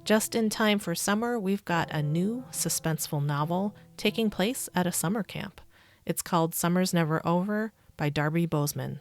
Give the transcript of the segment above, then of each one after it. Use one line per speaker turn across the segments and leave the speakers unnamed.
Just in time for summer, we've got a new suspenseful novel taking place at a summer camp. It's called Summer's Never Over by Darby Bozeman.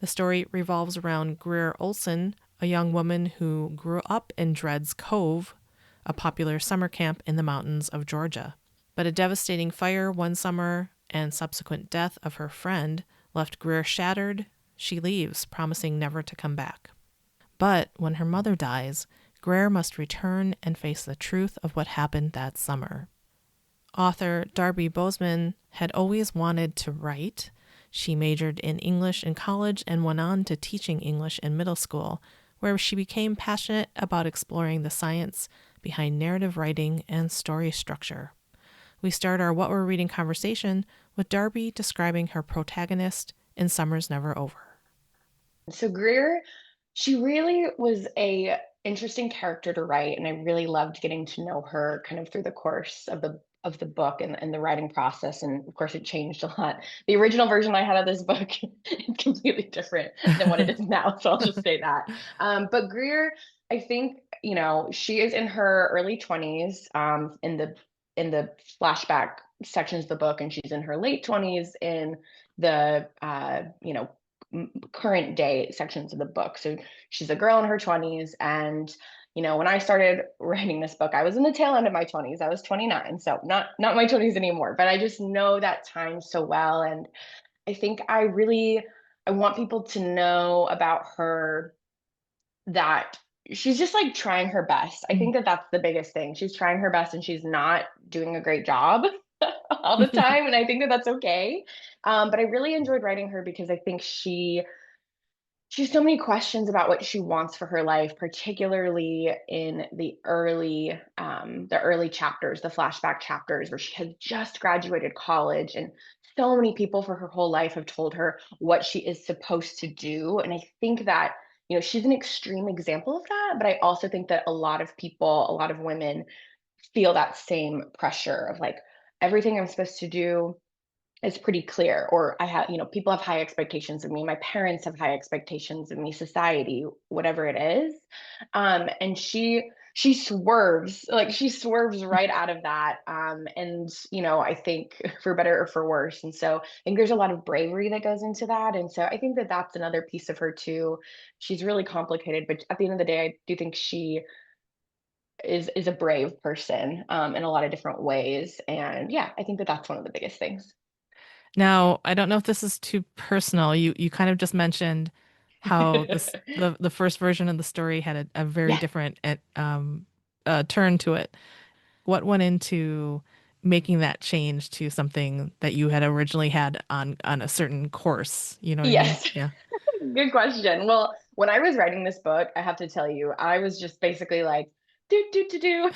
The story revolves around Greer Olsen, a young woman who grew up in Dredd's Cove, a popular summer camp in the mountains of Georgia. But a devastating fire one summer and subsequent death of her friend left Greer shattered. She leaves, promising never to come back. But when her mother dies, Greer must return and face the truth of what happened that summer. Author Darby Bozeman had always wanted to write. She majored in English in college and went on to teaching English in middle school, where she became passionate about exploring the science behind narrative writing and story structure. We start our What We're Reading conversation with Darby describing her protagonist in Summer's Never Over.
So Greer, she really was a interesting character to write, and I really loved getting to know her kind of through the course of the book and the writing process. And of course, it changed a lot. The original version I had of this book is completely different than what it is now, so I'll just say that. But Greer, I think, she is in her early 20s in the flashback sections of the book, and she's in her late 20s in the current day sections of the book. So she's a girl in her 20s. And, when I started writing this book, I was in the tail end of my 20s. I was 29. So not my 20s anymore, but I just know that time so well. And I think I want people to know about her, that she's just like trying her best. I think that that's the biggest thing. She's trying her best and she's not doing a great job all the time. And I think that that's okay. But I really enjoyed writing her because I think she has so many questions about what she wants for her life, particularly in the early chapters, the flashback chapters where she has just graduated college, and so many people for her whole life have told her what she is supposed to do. And I think that, she's an extreme example of that, but I also think that a lot of people, a lot of women feel that same pressure of like, everything I'm supposed to do is pretty clear, or I have, people have high expectations of me, my parents have high expectations of me, society, whatever it is. And she swerves right out of that. And I think for better or for worse. And so I think there's a lot of bravery that goes into that. And so I think that that's another piece of her too. She's really complicated, but at the end of the day, I do think she is a brave person, in a lot of different ways. And yeah, I think that that's one of the biggest things.
Now, I don't know if this is too personal. You kind of just mentioned how the first version of the story had a very
Yeah.
different turn to it. What went into making that change to something that you had originally had on a certain course? You know what I mean?
Yes.
Yeah.
Good question. Well, when I was writing this book, I have to tell you, I was just basically like, do.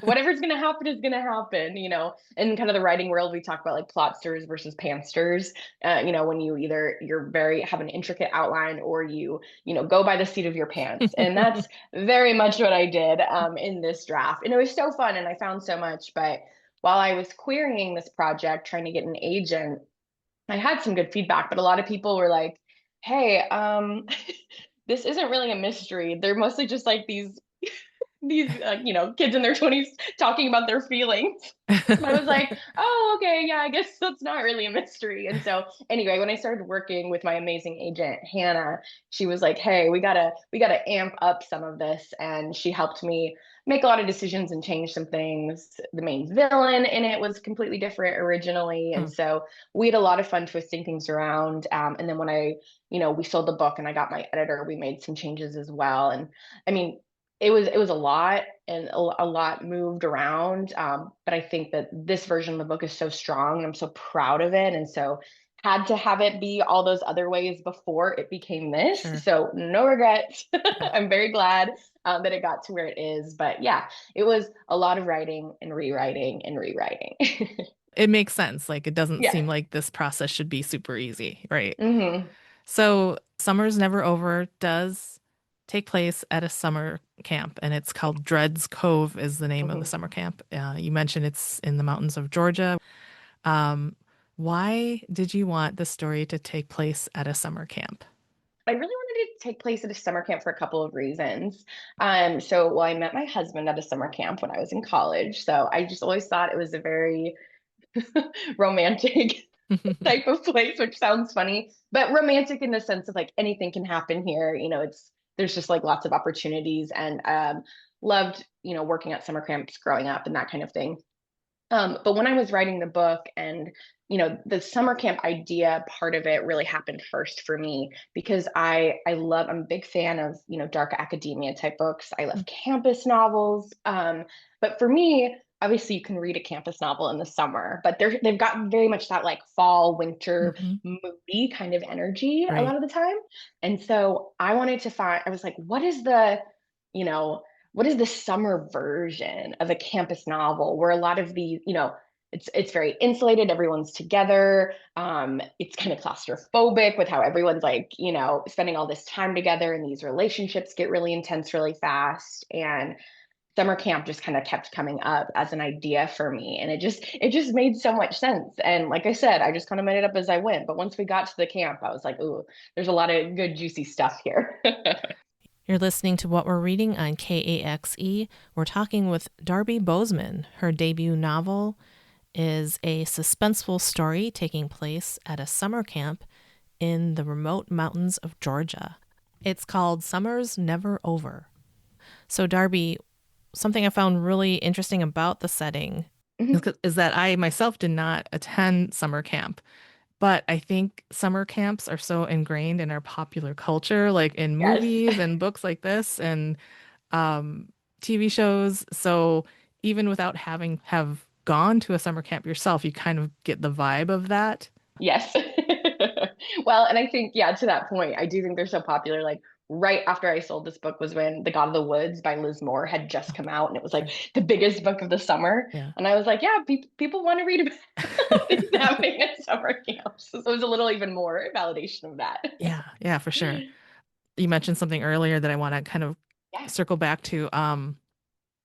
Whatever's going to happen is going to happen, In kind of the writing world, we talk about like plotsters versus pantsters. When you're very have an intricate outline, or go by the seat of your pants. And that's very much what I did in this draft. And it was so fun and I found so much. But while I was querying this project, trying to get an agent, I had some good feedback, but a lot of people were like, hey, this isn't really a mystery. They're mostly just like these kids in their 20s talking about their feelings. And I was like, oh, okay, yeah, I guess that's not really a mystery. And so anyway, when I started working with my amazing agent, Hannah, she was like, hey, we gotta amp up some of this. And she helped me make a lot of decisions and change some things. The main villain in it was completely different originally. And
Hmm.
so we had a lot of fun twisting things around. And then when we sold the book and I got my editor, we made some changes as well. And I mean, it was a lot, and a lot moved around. But I think that this version of the book is so strong and I'm so proud of it. And so had to have it be all those other ways before it became this.
Sure.
So no regrets.
Yeah.
I'm very glad that it got to where it is. But yeah, it was a lot of writing and rewriting and rewriting.
It makes sense. Like it doesn't
Yeah.
seem like this process should be super easy, right?
Hmm.
So, Summer's Never Over does take place at a summer camp, and it's called Dredd's Cove is the name of the
Hmm.
summer camp. You mentioned it's in the mountains of Georgia. Um, why did you want the story to take place at a summer camp?
I really wanted to take place at a summer camp for a couple of reasons. Well, I met my husband at a summer camp when I was in college. So I just always thought it was a very romantic type of place, which sounds funny, but romantic in the sense of like anything can happen here. There's just like lots of opportunities, and loved, working at summer camps growing up and that kind of thing. But when I was writing the book, and the summer camp idea part of it really happened first for me, because I'm a big fan of dark academia type books. I love campus novels. But for me, obviously you can read a campus novel in the summer, but they've got very much that like fall, winter,
Mm-hmm.
moody kind of energy a lot
Right.
of the time. And so I was like, you know, what is the summer version of a campus novel where a lot of these, it's very insulated, everyone's together. It's kind of claustrophobic with how everyone's like, spending all this time together, and these relationships get really intense really fast. And summer camp just kind of kept coming up as an idea for me, and it just made so much sense. And like I said, I just kind of made it up as I went, but once we got to the camp, I was like, ooh, there's a lot of good juicy stuff here.
You're listening to What We're Reading on KAXE. We're talking with Darby Bozeman. Her debut novel is a suspenseful story taking place at a summer camp in the remote mountains of Georgia. It's called Summer's Never Over. So, Darby, something I found really interesting about the setting is that I myself did not attend summer camp. But I think summer camps are so ingrained in our popular culture, like in
Yes.
movies and books like this and um, TV shows. So even without having have gone to a summer camp yourself, you kind of get the vibe of that.
Yes. Well, and I think, yeah, to that point, I do think they're so popular. Like right after I sold this book was when The God of the Woods by Liz Moore had just come out, and it was like
Okay.
the biggest book of the summer.
Yeah.
And I was like, yeah, people want to read about things happening at summer camps. So it was a little even more validation of that.
Yeah. Yeah, for sure. You mentioned something earlier that I want to kind of
Yeah.
circle back to,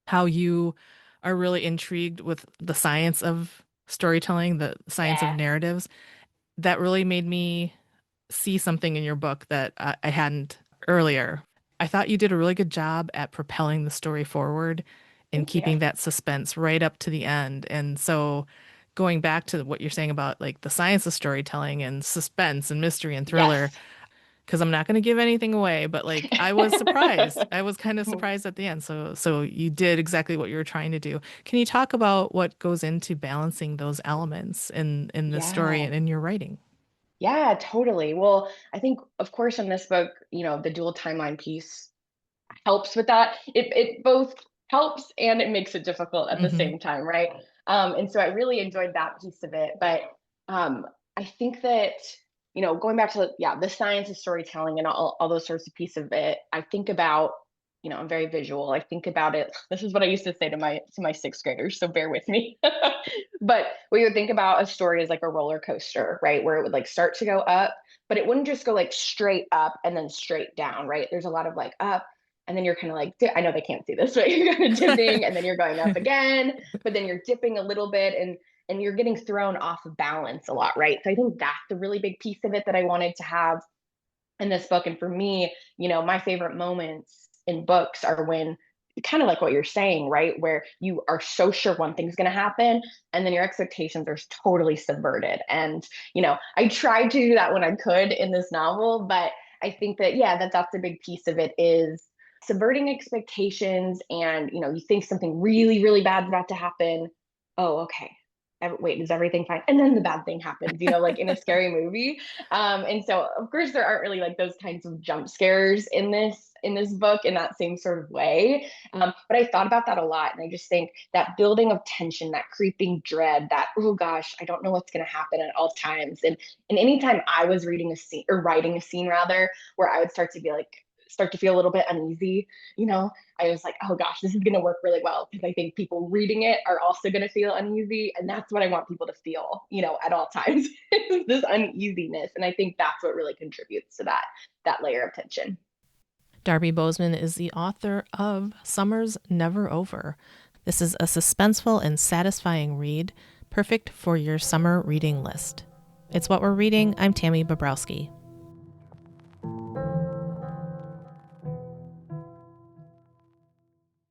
how you are really intrigued with the science of storytelling, the science of
Yeah.
narratives. That really made me see something in your book that I hadn't earlier. I thought you did a really good job at propelling the story forward and
Thank you.
keeping that suspense right up to the end. And so going back to what you're saying about like the science of storytelling and suspense and mystery and thriller,
Yes.
because I'm not going to give anything away, but like I was surprised. I was kind of surprised at the end. So you did exactly what you were trying to do. Can you talk about what goes into balancing those elements in the story
Yeah.
and in your writing?
Yeah, totally. Well, I think, of course, in this book, the dual timeline piece helps with that. It both helps and it makes it difficult at the
Hmm.
same time, right? And so I really enjoyed that piece of it. But I think that, going back to yeah, the science of storytelling and all those sorts of pieces of it, I think about, I'm very visual. I think about it. This is what I used to say to my sixth graders, so bear with me. But we would think about a story as like a roller coaster, right? Where it would like start to go up, but it wouldn't just go like straight up and then straight down, right? There's a lot of like up, and then you're kind of like, I know they can't see this, but you're kind of dipping, and then you're going up again, but then you're dipping a little bit, and you're getting thrown off of balance a lot, right? So I think that's a really big piece of it that I wanted to have in this book. And for me, my favorite moments in books are when, kind of like what you're saying, right? Where you are so sure one thing's going to happen, and then your expectations are totally subverted. And, I tried to do that when I could in this novel, but I think that, yeah, that's a big piece of it, is subverting expectations. And, you think something really, really bad's about to happen. Oh, okay. Wait, is everything fine? And then the bad thing happens, like in a scary movie. And so of course there aren't really like those kinds of jump scares in this book in that same sort of way. But I thought about that a lot, and I just think that building of tension, that creeping dread, that, oh gosh, I don't know what's going to happen at all times. And anytime I was reading a scene, or writing a scene rather, where I would start to feel a little bit uneasy, I was like, oh gosh, this is going to work really well, because I think people reading it are also going to feel uneasy. And that's what I want people to feel, at all times, this uneasiness. And I think that's what really contributes to that layer of tension.
Darby Bozeman is the author of Summer's Never Over. This is a suspenseful and satisfying read, perfect for your summer reading list. It's What We're Reading. I'm Tammy Bobrowski.